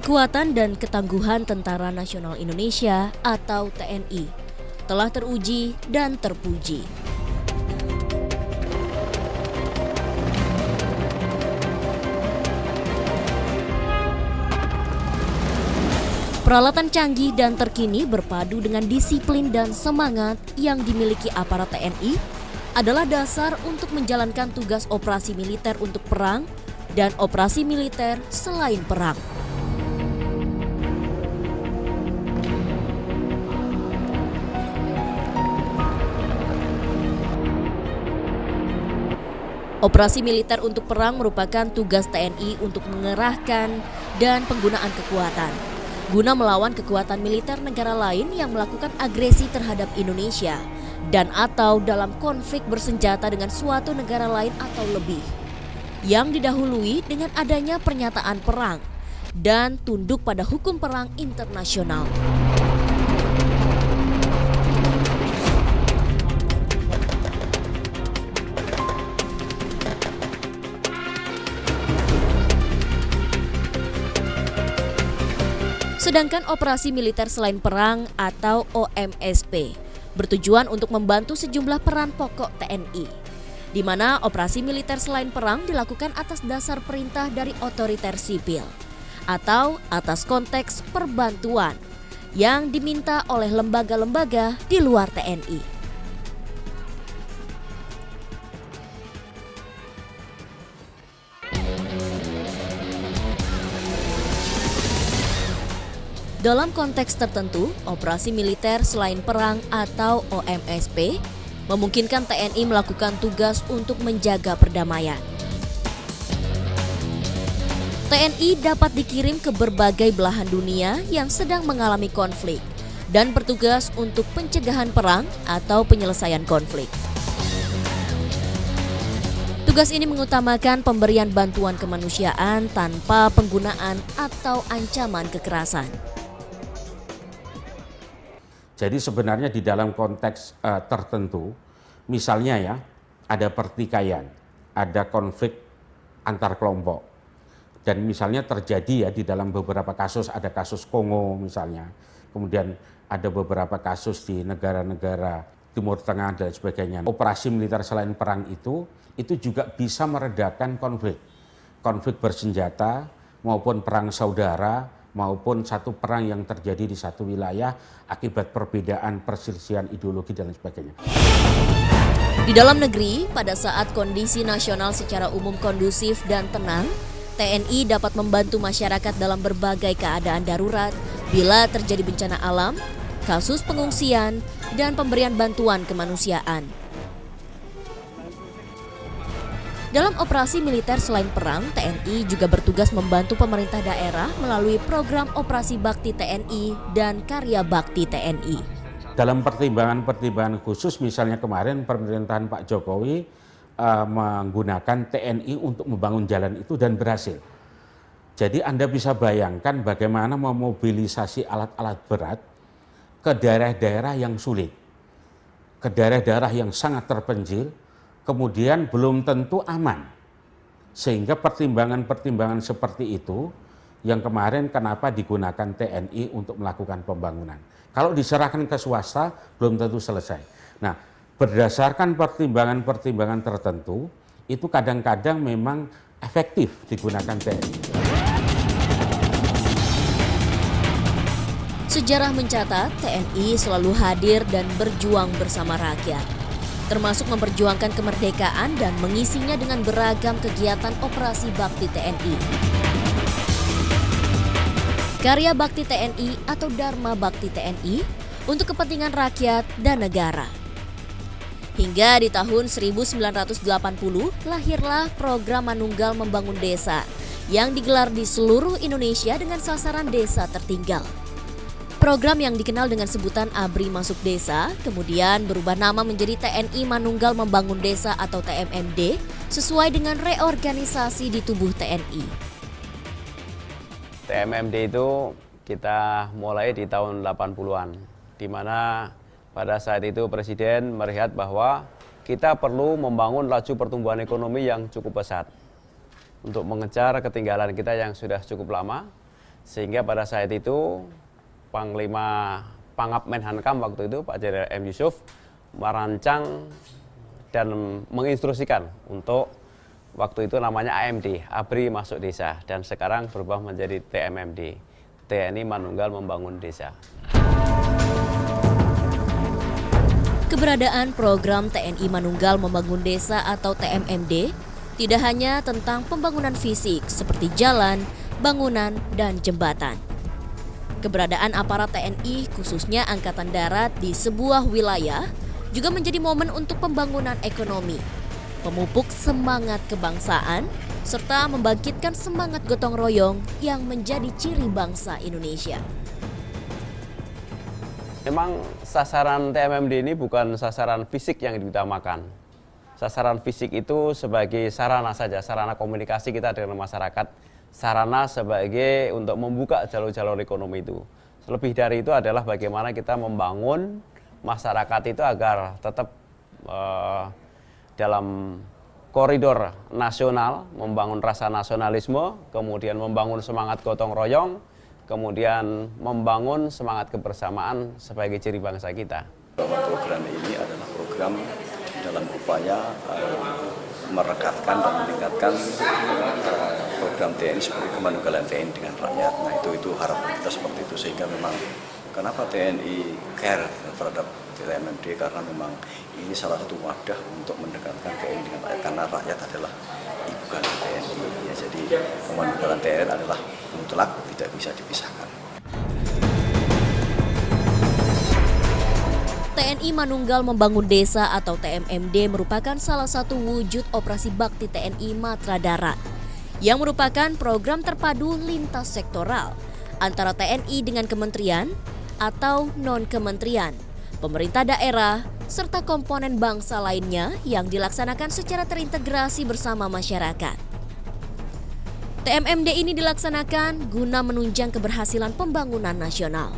Kekuatan dan ketangguhan Tentara Nasional Indonesia atau TNI telah teruji dan terpuji. Peralatan canggih dan terkini berpadu dengan disiplin dan semangat yang dimiliki aparat TNI adalah dasar untuk menjalankan tugas operasi militer untuk perang dan operasi militer selain perang. Operasi militer untuk perang merupakan tugas TNI untuk mengerahkan dan penggunaan kekuatan guna melawan kekuatan militer negara lain yang melakukan agresi terhadap Indonesia dan atau dalam konflik bersenjata dengan suatu negara lain atau lebih yang didahului dengan adanya pernyataan perang dan tunduk pada hukum perang internasional. Sedangkan operasi militer selain perang atau OMSP bertujuan untuk membantu sejumlah peran pokok TNI, di mana operasi militer selain perang dilakukan atas dasar perintah dari otoriter sipil atau atas konteks perbantuan yang diminta oleh lembaga-lembaga di luar TNI. Dalam konteks tertentu, operasi militer selain perang atau OMSP memungkinkan TNI melakukan tugas untuk menjaga perdamaian. TNI dapat dikirim ke berbagai belahan dunia yang sedang mengalami konflik dan bertugas untuk pencegahan perang atau penyelesaian konflik. Tugas ini mengutamakan pemberian bantuan kemanusiaan tanpa penggunaan atau ancaman kekerasan. Jadi sebenarnya di dalam konteks tertentu, misalnya ya, ada pertikaian, ada konflik antar kelompok. Dan misalnya terjadi ya di dalam beberapa kasus, ada kasus Kongo misalnya, kemudian ada beberapa kasus di negara-negara Timur Tengah dan sebagainya. Operasi militer selain perang itu juga bisa meredakan konflik bersenjata maupun perang saudara, maupun satu perang yang terjadi di satu wilayah akibat perbedaan perselisihan ideologi dan lain sebagainya. Di dalam negeri, pada saat kondisi nasional secara umum kondusif dan tenang, TNI dapat membantu masyarakat dalam berbagai keadaan darurat bila terjadi bencana alam, kasus pengungsian, dan pemberian bantuan kemanusiaan. Dalam operasi militer selain perang, TNI juga bertugas membantu pemerintah daerah melalui program Operasi Bakti TNI dan Karya Bakti TNI. Dalam pertimbangan khusus, misalnya kemarin pemerintahan Pak Jokowi menggunakan TNI untuk membangun jalan itu dan berhasil. Jadi Anda bisa bayangkan bagaimana memobilisasi alat-alat berat ke daerah-daerah yang sulit, ke daerah-daerah yang sangat terpencil, kemudian belum tentu aman. Sehingga pertimbangan-pertimbangan seperti itu yang kemarin kenapa digunakan TNI untuk melakukan pembangunan. Kalau diserahkan ke swasta belum tentu selesai. Nah, berdasarkan pertimbangan-pertimbangan tertentu itu kadang-kadang memang efektif digunakan TNI. Sejarah mencatat TNI selalu hadir dan berjuang bersama rakyat, termasuk memperjuangkan kemerdekaan dan mengisinya dengan beragam kegiatan operasi bakti TNI. Karya Bakti TNI atau Dharma Bakti TNI untuk kepentingan rakyat dan negara. Hingga di tahun 1980 lahirlah program Manunggal Membangun Desa yang digelar di seluruh Indonesia dengan sasaran desa tertinggal. Program yang dikenal dengan sebutan ABRI Masuk Desa kemudian berubah nama menjadi TNI Manunggal Membangun Desa atau TMMD sesuai dengan reorganisasi di tubuh TNI. TMMD itu kita mulai di tahun 80-an, di mana pada saat itu Presiden melihat bahwa kita perlu membangun laju pertumbuhan ekonomi yang cukup pesat untuk mengejar ketinggalan kita yang sudah cukup lama, Sehingga pada saat itu Panglima Pangap Menhankam waktu itu Pak Jenderal M. Yusuf merancang dan menginstruksikan untuk waktu itu namanya AMD, ABRI Masuk Desa, dan sekarang berubah menjadi TMMD, TNI Manunggal Membangun Desa. Keberadaan program TNI Manunggal Membangun Desa atau TMMD tidak hanya tentang pembangunan fisik seperti jalan, bangunan, dan jembatan. Keberadaan aparat TNI khususnya Angkatan Darat di sebuah wilayah juga menjadi momen untuk pembangunan ekonomi, memupuk semangat kebangsaan, serta membangkitkan semangat gotong royong yang menjadi ciri bangsa Indonesia. Memang sasaran TMMD ini bukan sasaran fisik yang diutamakan. Sasaran fisik itu sebagai sarana saja, sarana komunikasi kita dengan masyarakat, sarana sebagai untuk membuka jalur-jalur ekonomi itu. Lebih dari itu adalah bagaimana kita membangun masyarakat itu agar tetap dalam koridor nasional, membangun rasa nasionalisme, kemudian membangun semangat gotong royong, kemudian membangun semangat kebersamaan sebagai ciri bangsa kita. Bahwa program ini adalah program dalam upaya merekatkan dan meningkatkan program TNI sebagai kemanunggalan TNI dengan rakyat. Nah itu harapan kita seperti itu, sehingga memang kenapa TNI care terhadap TMMD, karena memang ini salah satu wadah untuk mendekatkan TNI dengan rakyat, karena rakyat adalah ibu kandung TNI. Ya, jadi kemanunggalan TNI adalah mutlak, tidak bisa dipisahkan. TNI Manunggal Membangun Desa atau TMMD merupakan salah satu wujud operasi bakti TNI Matra Darat yang merupakan program terpadu lintas sektoral antara TNI dengan kementerian atau non-kementerian, pemerintah daerah, serta komponen bangsa lainnya yang dilaksanakan secara terintegrasi bersama masyarakat. TMMD ini dilaksanakan guna menunjang keberhasilan pembangunan nasional.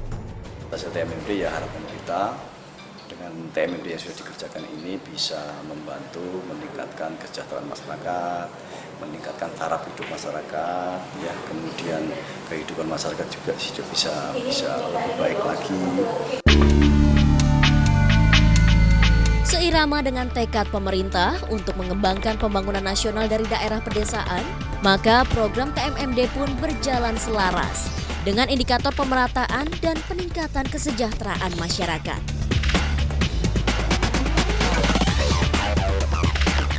TMMD ya harapan kita dengan TMMD yang sudah dikerjakan ini bisa membantu meningkatkan kesejahteraan masyarakat, meningkatkan taraf hidup masyarakat, ya kemudian kehidupan masyarakat juga bisa lebih baik lagi. Seirama dengan tekad pemerintah untuk mengembangkan pembangunan nasional dari daerah pedesaan, maka program TMMD pun berjalan selaras dengan indikator pemerataan dan peningkatan kesejahteraan masyarakat.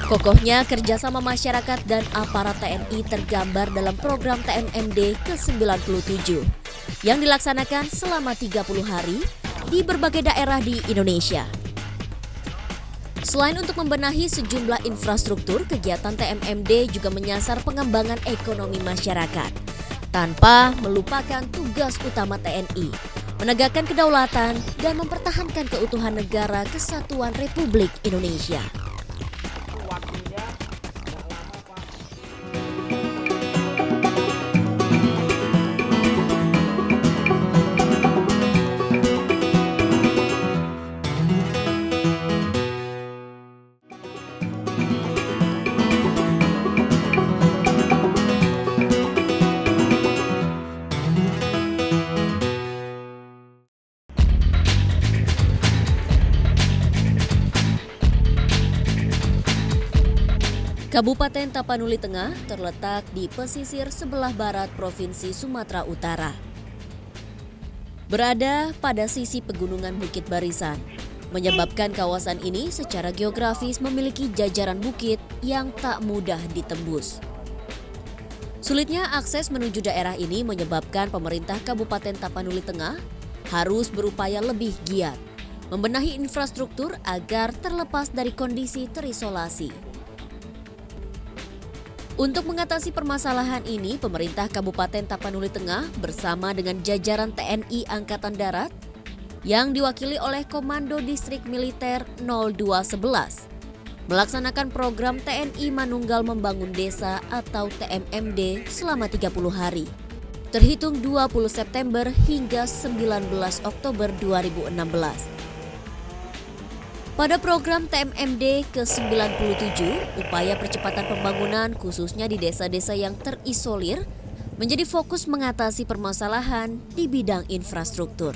Kokohnya kerjasama masyarakat dan aparat TNI tergambar dalam program TMMD ke-97 yang dilaksanakan selama 30 hari di berbagai daerah di Indonesia. Selain untuk membenahi sejumlah infrastruktur, kegiatan TMMD juga menyasar pengembangan ekonomi masyarakat tanpa melupakan tugas utama TNI, menegakkan kedaulatan dan mempertahankan keutuhan negara Kesatuan Republik Indonesia. Kabupaten Tapanuli Tengah terletak di pesisir sebelah barat Provinsi Sumatera Utara. Berada pada sisi pegunungan Bukit Barisan, menyebabkan kawasan ini secara geografis memiliki jajaran bukit yang tak mudah ditembus. Sulitnya akses menuju daerah ini menyebabkan pemerintah Kabupaten Tapanuli Tengah harus berupaya lebih giat, membenahi infrastruktur agar terlepas dari kondisi terisolasi. Untuk mengatasi permasalahan ini, pemerintah Kabupaten Tapanuli Tengah bersama dengan jajaran TNI Angkatan Darat yang diwakili oleh Komando Distrik Militer 0211 melaksanakan program TNI Manunggal Membangun Desa atau TMMD selama 30 hari, terhitung 20 September hingga 19 Oktober 2016. Pada program TMMD ke-97, upaya percepatan pembangunan khususnya di desa-desa yang terisolir menjadi fokus mengatasi permasalahan di bidang infrastruktur.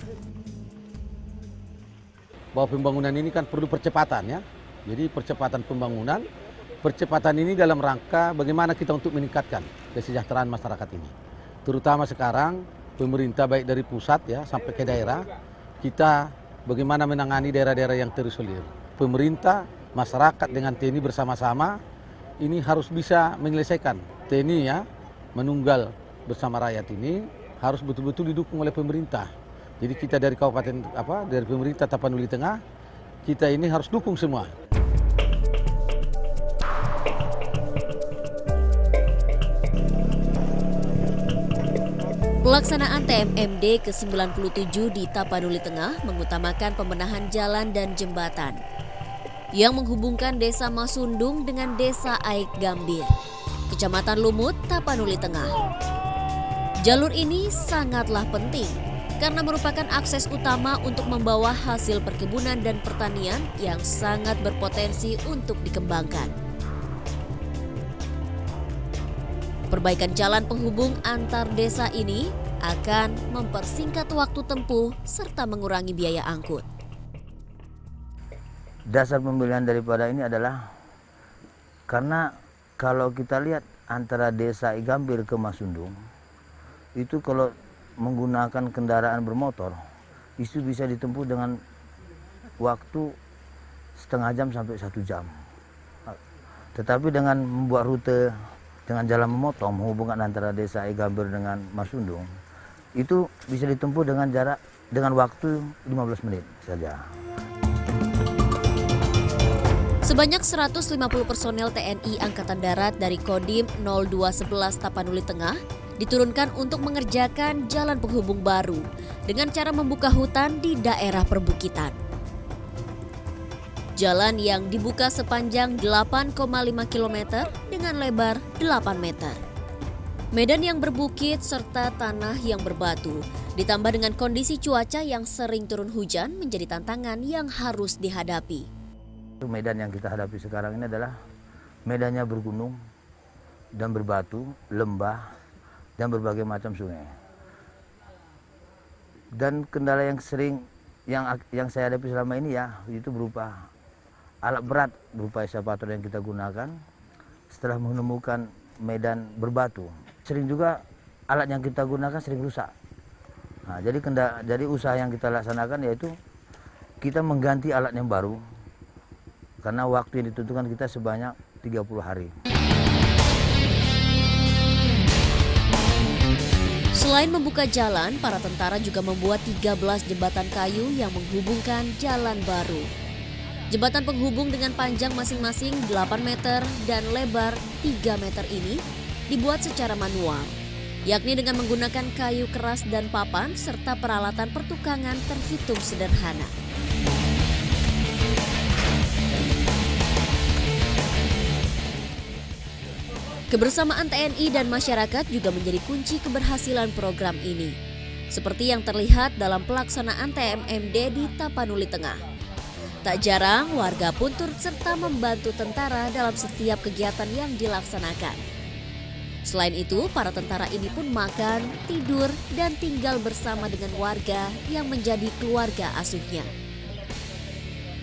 Bahwa pembangunan ini kan perlu percepatan ya. Jadi percepatan pembangunan, percepatan ini dalam rangka bagaimana kita untuk meningkatkan kesejahteraan masyarakat ini. Terutama sekarang pemerintah baik dari pusat ya sampai ke daerah, kita bagaimana menangani daerah-daerah yang terisolir. Pemerintah, masyarakat dengan TNI bersama-sama ini harus bisa menyelesaikan. TNI ya menunggal bersama rakyat ini harus betul-betul didukung oleh pemerintah. Jadi kita dari dari pemerintah Tapanuli Tengah, kita ini harus dukung semua. Pelaksanaan TMMD ke-97 di Tapanuli Tengah mengutamakan pembenahan jalan dan jembatan yang menghubungkan Desa Masundung dengan Desa Aik Gambir, Kecamatan Lumut, Tapanuli Tengah. Jalur ini sangatlah penting karena merupakan akses utama untuk membawa hasil perkebunan dan pertanian yang sangat berpotensi untuk dikembangkan. Perbaikan jalan penghubung antar desa ini akan mempersingkat waktu tempuh serta mengurangi biaya angkut. Dasar pemilihan daripada ini adalah karena kalau kita lihat antara desa Igambir ke Masundung, itu kalau menggunakan kendaraan bermotor, itu bisa ditempuh dengan waktu setengah jam sampai 1 jam. Tetapi dengan membuat rute dengan jalan memotong menghubungkan antara desa Igambir dengan Masundung, itu bisa ditempuh dengan waktu 15 menit saja. Sebanyak 150 personel TNI Angkatan Darat dari Kodim 0211 Tapanuli Tengah diturunkan untuk mengerjakan jalan penghubung baru dengan cara membuka hutan di daerah perbukitan. Jalan yang dibuka sepanjang 8,5 km dengan lebar 8 meter. Medan yang berbukit serta tanah yang berbatu, ditambah dengan kondisi cuaca yang sering turun hujan menjadi tantangan yang harus dihadapi. Medan yang kita hadapi sekarang ini adalah medannya bergunung dan berbatu, lembah, dan berbagai macam sungai. Dan kendala yang sering yang saya hadapi selama ini ya, itu berupa alat berat berupa eskavator yang kita gunakan setelah menemukan medan berbatu. Sering juga alat yang kita gunakan sering rusak. Nah, jadi usaha yang kita laksanakan yaitu kita mengganti alat yang baru karena waktu yang ditentukan kita sebanyak 30 hari. Selain membuka jalan, para tentara juga membuat 13 jembatan kayu yang menghubungkan jalan baru. Jembatan penghubung dengan panjang masing-masing 8 meter dan lebar 3 meter ini dibuat secara manual, yakni dengan menggunakan kayu keras dan papan serta peralatan pertukangan terhitung sederhana. Kebersamaan TNI dan masyarakat juga menjadi kunci keberhasilan program ini, seperti yang terlihat dalam pelaksanaan TMMD di Tapanuli Tengah. Tak jarang warga pun turut serta membantu tentara dalam setiap kegiatan yang dilaksanakan. Selain itu, para tentara ini pun makan, tidur, dan tinggal bersama dengan warga yang menjadi keluarga asuhnya.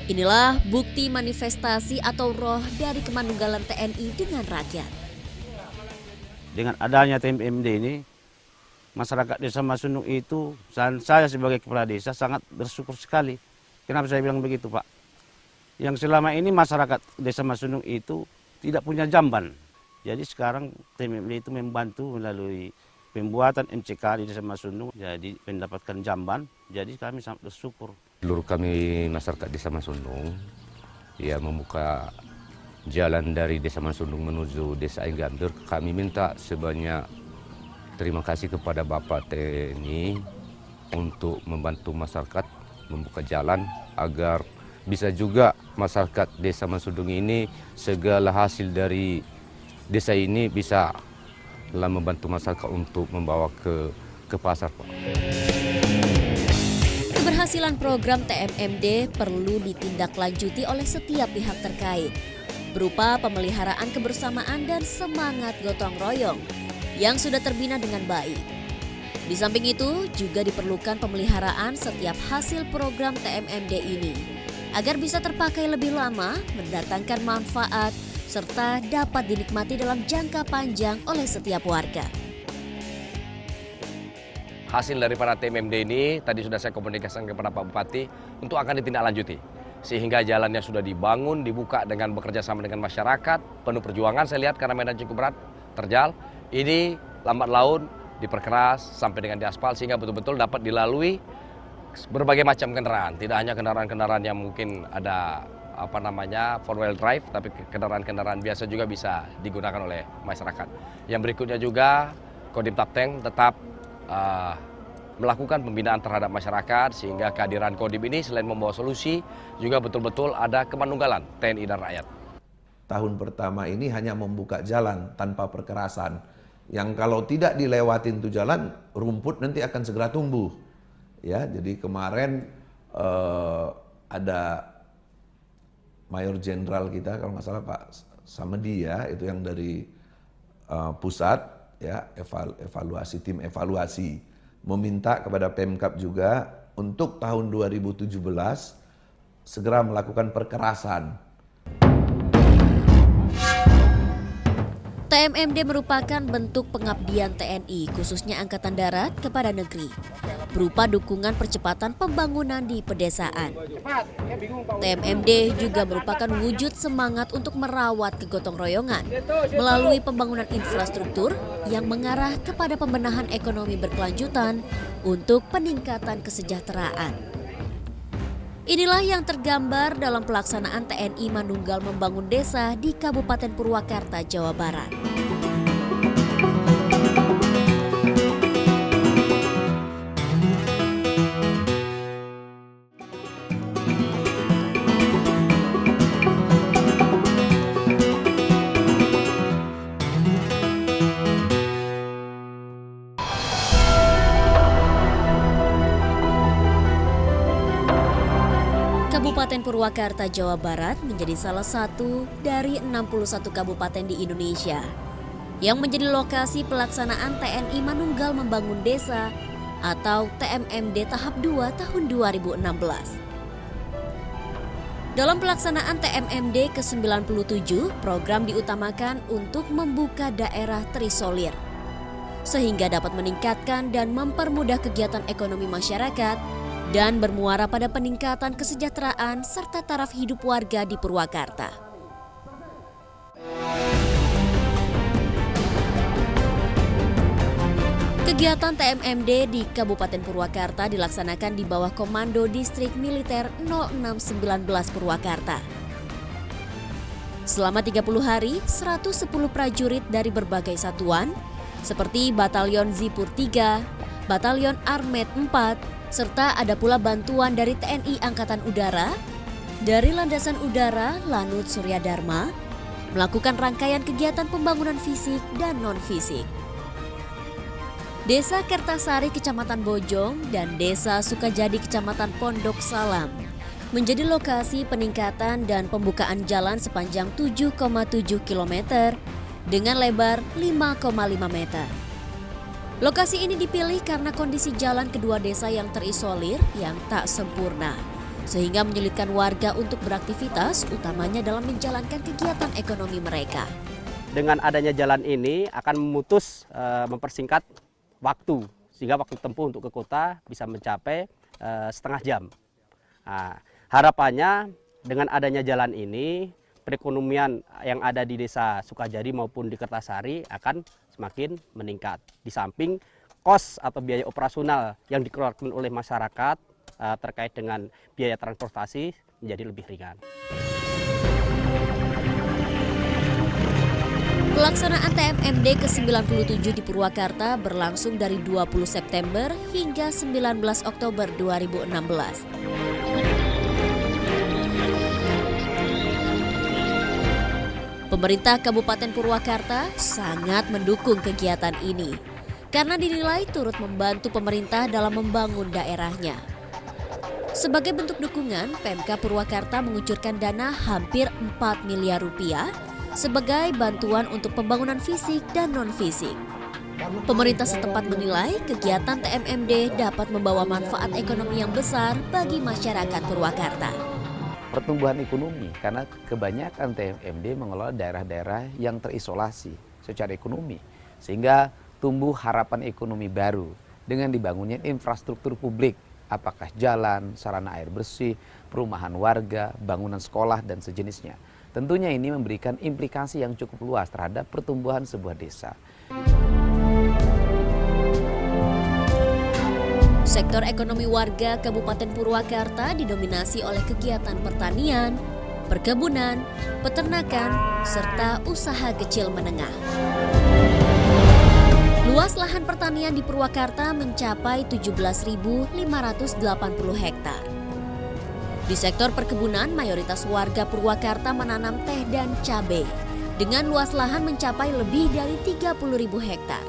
Inilah bukti manifestasi atau roh dari kemanunggalan TNI dengan rakyat. Dengan adanya TMMD ini, masyarakat Desa Masundung itu, dan saya sebagai kepala desa sangat bersyukur sekali. Kenapa saya bilang begitu, Pak? Yang selama ini masyarakat Desa Masundung itu tidak punya jamban. Jadi sekarang TMMD itu membantu melalui pembuatan MCK di Desa Masundung, jadi mendapatkan jamban. Jadi kami sangat bersyukur. Seluruh kami masyarakat Desa Masundung ya membuka jalan dari Desa Masundung menuju Desa Aik Gambir. Kami minta sebanyak terima kasih kepada Bapak TNI untuk membantu masyarakat membuka jalan agar bisa juga masyarakat Desa Masundung ini segala hasil dari desa ini bisa dalam membantu masyarakat untuk membawa ke pasar. Keberhasilan program TMMD perlu ditindaklanjuti oleh setiap pihak terkait, berupa pemeliharaan kebersamaan dan semangat gotong royong yang sudah terbina dengan baik. Di samping itu, juga diperlukan pemeliharaan setiap hasil program TMMD ini agar bisa terpakai lebih lama, mendatangkan manfaat, serta dapat dinikmati dalam jangka panjang oleh setiap warga. Hasil daripada TMMD ini tadi sudah saya komunikasikan kepada Pak Bupati untuk akan ditindaklanjuti. Sehingga jalannya sudah dibangun, dibuka dengan bekerja sama dengan masyarakat, penuh perjuangan saya lihat karena medan cukup berat, terjal. Ini lambat laun diperkeras sampai dengan diaspal sehingga betul-betul dapat dilalui berbagai macam kendaraan. Tidak hanya kendaraan-kendaraan yang mungkin ada four wheel drive, tapi kendaraan-kendaraan biasa juga bisa digunakan oleh masyarakat. Yang berikutnya juga Kodim Tapteng tetap melakukan pembinaan terhadap masyarakat sehingga kehadiran Kodim ini selain membawa solusi juga betul-betul ada kemanunggalan TNI dan rakyat. Tahun pertama ini hanya membuka jalan tanpa perkerasan. Yang kalau tidak dilewatin tuh jalan, rumput nanti akan segera tumbuh. Ya, jadi kemarin ada Mayor Jenderal kita kalau nggak salah Pak Samedi ya, itu yang dari pusat. Ya, tim evaluasi meminta kepada Pemkab juga untuk tahun 2017 segera melakukan perkerasan. TMMD merupakan bentuk pengabdian TNI, khususnya Angkatan Darat, kepada negeri, berupa dukungan percepatan pembangunan di pedesaan. TMMD juga merupakan wujud semangat untuk merawat kegotong royongan melalui pembangunan infrastruktur yang mengarah kepada pembenahan ekonomi berkelanjutan untuk peningkatan kesejahteraan. Inilah yang tergambar dalam pelaksanaan TNI Manunggal membangun desa di Kabupaten Purwakarta, Jawa Barat. Kabupaten Purwakarta, Jawa Barat menjadi salah satu dari 61 kabupaten di Indonesia yang menjadi lokasi pelaksanaan TNI Manunggal Membangun Desa atau TMMD tahap 2 tahun 2016. Dalam pelaksanaan TMMD ke-97, program diutamakan untuk membuka daerah terisolir sehingga dapat meningkatkan dan mempermudah kegiatan ekonomi masyarakat dan bermuara pada peningkatan kesejahteraan serta taraf hidup warga di Purwakarta. Kegiatan TMMD di Kabupaten Purwakarta dilaksanakan di bawah Komando Distrik Militer 0619 Purwakarta. Selama 30 hari, 110 prajurit dari berbagai satuan seperti Batalion Zipur 3, Batalion Armet 4, serta ada pula bantuan dari TNI Angkatan Udara, dari Landasan Udara Lanut Surya Dharma, melakukan rangkaian kegiatan pembangunan fisik dan non-fisik. Desa Kertasari, Kecamatan Bojong, dan Desa Sukajadi, Kecamatan Pondok Salam, menjadi lokasi peningkatan dan pembukaan jalan sepanjang 7,7 km dengan lebar 5,5 meter. Lokasi ini dipilih karena kondisi jalan kedua desa yang terisolir yang tak sempurna, sehingga menyulitkan warga untuk beraktivitas, utamanya dalam menjalankan kegiatan ekonomi mereka. Dengan adanya jalan ini akan mempersingkat waktu, sehingga waktu tempuh untuk ke kota bisa mencapai setengah jam. Nah, harapannya dengan adanya jalan ini, perekonomian yang ada di Desa Sukajadi maupun di Kertasari akan semakin meningkat. Di samping kos atau biaya operasional yang dikeluarkan oleh masyarakat terkait dengan biaya transportasi menjadi lebih ringan. Pelaksanaan TMMD ke-97 di Purwakarta berlangsung dari 20 September hingga 19 Oktober 2016. Pemerintah Kabupaten Purwakarta sangat mendukung kegiatan ini karena dinilai turut membantu pemerintah dalam membangun daerahnya. Sebagai bentuk dukungan, Pemkab Purwakarta mengucurkan dana hampir 4 miliar rupiah sebagai bantuan untuk pembangunan fisik dan non-fisik. Pemerintah setempat menilai kegiatan TMMD dapat membawa manfaat ekonomi yang besar bagi masyarakat Purwakarta. Pertumbuhan ekonomi, karena kebanyakan TMMD mengelola daerah-daerah yang terisolasi secara ekonomi, sehingga tumbuh harapan ekonomi baru dengan dibangunnya infrastruktur publik, apakah jalan, sarana air bersih, perumahan warga, bangunan sekolah, dan sejenisnya. Tentunya ini memberikan implikasi yang cukup luas terhadap pertumbuhan sebuah desa. Sektor ekonomi warga Kabupaten Purwakarta didominasi oleh kegiatan pertanian, perkebunan, peternakan, serta usaha kecil menengah. Luas lahan pertanian di Purwakarta mencapai 17.580 hektar. Di sektor perkebunan, mayoritas warga Purwakarta menanam teh dan cabai dengan luas lahan mencapai lebih dari 30.000 hektar.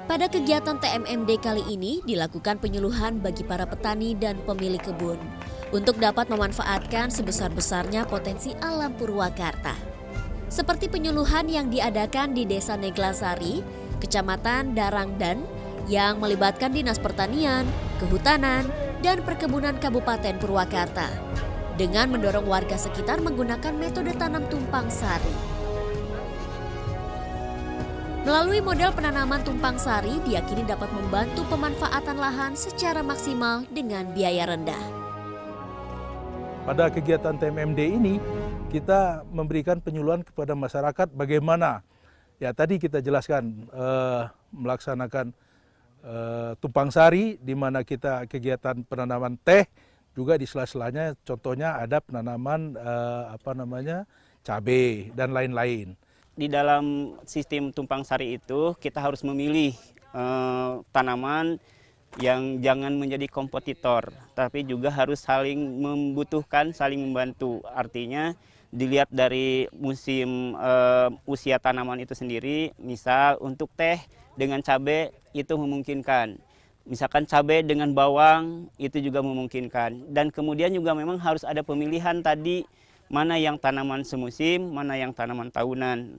Pada kegiatan TMMD kali ini dilakukan penyuluhan bagi para petani dan pemilik kebun untuk dapat memanfaatkan sebesar-besarnya potensi alam Purwakarta. Seperti penyuluhan yang diadakan di Desa Neglasari, Kecamatan Darangdan yang melibatkan Dinas Pertanian, Kehutanan, dan Perkebunan Kabupaten Purwakarta dengan mendorong warga sekitar menggunakan metode tanam tumpang sari. Melalui model penanaman tumpang sari diyakini dapat membantu pemanfaatan lahan secara maksimal dengan biaya rendah. Pada kegiatan TMMD ini kita memberikan penyuluhan kepada masyarakat bagaimana ya tadi kita jelaskan melaksanakan tumpang sari di mana kita kegiatan penanaman teh juga di sela-selanya contohnya ada penanaman cabai dan lain-lain. Di dalam sistem tumpang sari itu kita harus memilih tanaman yang jangan menjadi kompetitor, tapi juga harus saling membutuhkan, saling membantu. Artinya dilihat dari musim usia tanaman itu sendiri, misal untuk teh dengan cabai itu memungkinkan. Misalkan cabai dengan bawang itu juga memungkinkan. Dan kemudian juga memang harus ada pemilihan tadi, mana yang tanaman semusim, mana yang tanaman tahunan.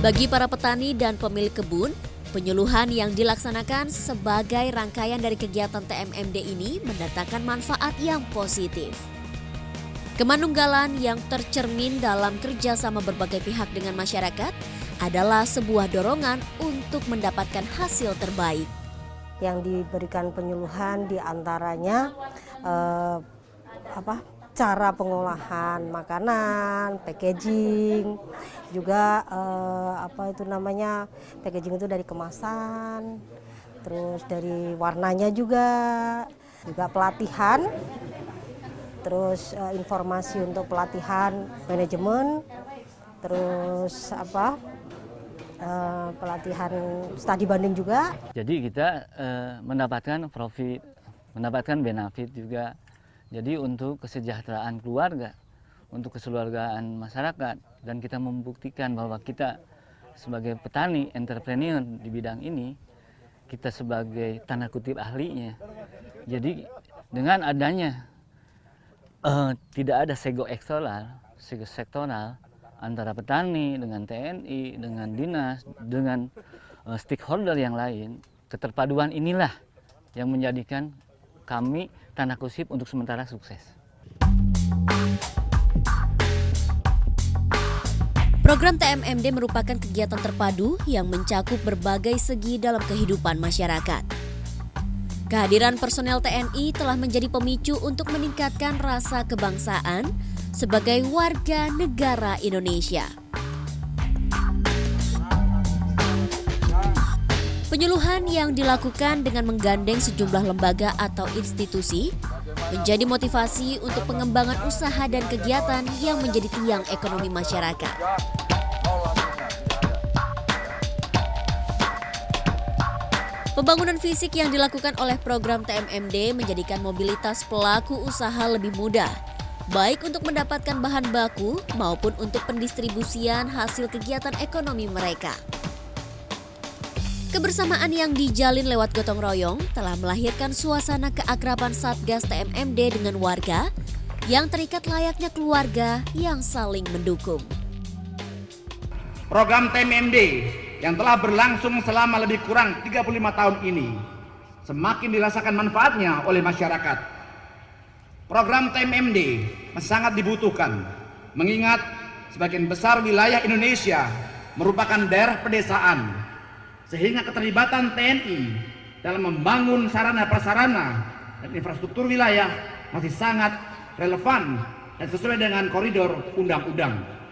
Bagi para petani dan pemilik kebun, penyuluhan yang dilaksanakan sebagai rangkaian dari kegiatan TMMD ini mendatangkan manfaat yang positif. Kemanunggalan yang tercermin dalam kerjasama berbagai pihak dengan masyarakat adalah sebuah dorongan untuk mendapatkan hasil terbaik. Yang diberikan penyuluhan diantaranya cara pengolahan makanan, packaging, juga packaging itu dari kemasan, terus dari warnanya juga pelatihan, terus informasi untuk pelatihan manajemen, terus pelatihan studi banding juga. Jadi kita mendapatkan profit, mendapatkan benefit juga. Jadi untuk kesejahteraan keluarga, untuk kekeluargaan masyarakat, dan kita membuktikan bahwa kita sebagai petani, entrepreneur di bidang ini, kita sebagai tanda kutip ahlinya. Jadi dengan adanya tidak ada sego sektoral antara petani dengan TNI, dengan dinas, dengan stakeholder yang lain, keterpaduan inilah yang menjadikan kami tanda kutip untuk sementara sukses. Program TMMD merupakan kegiatan terpadu yang mencakup berbagai segi dalam kehidupan masyarakat. Kehadiran personel TNI telah menjadi pemicu untuk meningkatkan rasa kebangsaan sebagai warga negara Indonesia. Penyuluhan yang dilakukan dengan menggandeng sejumlah lembaga atau institusi menjadi motivasi untuk pengembangan usaha dan kegiatan yang menjadi tiang ekonomi masyarakat. Pembangunan fisik yang dilakukan oleh program TMMD menjadikan mobilitas pelaku usaha lebih mudah, baik untuk mendapatkan bahan baku maupun untuk pendistribusian hasil kegiatan ekonomi mereka. Kebersamaan yang dijalin lewat gotong royong telah melahirkan suasana keakraban Satgas TMMD dengan warga yang terikat layaknya keluarga yang saling mendukung. program TMMD yang telah berlangsung selama lebih kurang 35 tahun ini semakin dirasakan manfaatnya oleh masyarakat. Program TMMD sangat dibutuhkan, mengingat sebagian besar wilayah Indonesia merupakan daerah pedesaan, sehingga keterlibatan TNI dalam membangun sarana prasarana dan infrastruktur wilayah masih sangat relevan dan sesuai dengan koridor undang-undang.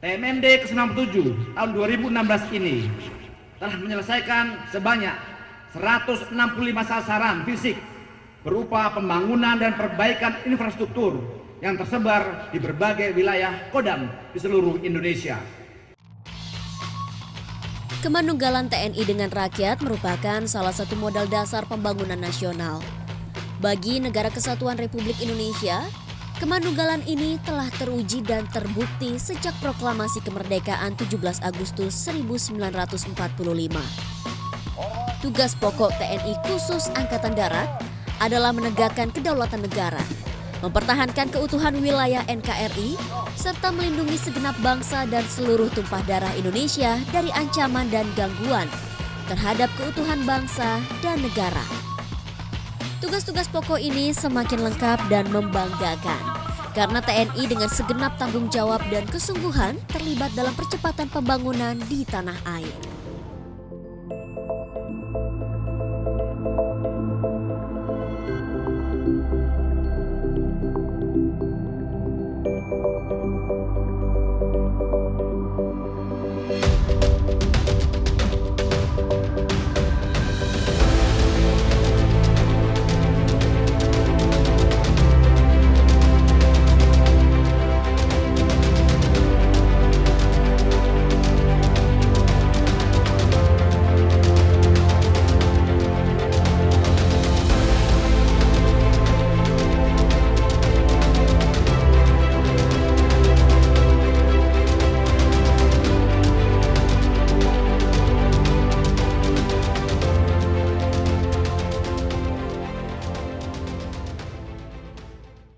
TMMD ke-97 tahun 2016 ini telah menyelesaikan sebanyak 165 sasaran fisik berupa pembangunan dan perbaikan infrastruktur yang tersebar di berbagai wilayah Kodam di seluruh Indonesia. Kemanunggalan TNI dengan rakyat merupakan salah satu modal dasar pembangunan nasional. Bagi Negara Kesatuan Republik Indonesia, kemanunggalan ini telah teruji dan terbukti sejak proklamasi kemerdekaan 17 Agustus 1945. Tugas pokok TNI khusus Angkatan Darat adalah menegakkan kedaulatan negara, mempertahankan keutuhan wilayah NKRI, serta melindungi segenap bangsa dan seluruh tumpah darah Indonesia dari ancaman dan gangguan terhadap keutuhan bangsa dan negara. Tugas-tugas pokok ini semakin lengkap dan membanggakan karena TNI dengan segenap tanggung jawab dan kesungguhan terlibat dalam percepatan pembangunan di tanah air.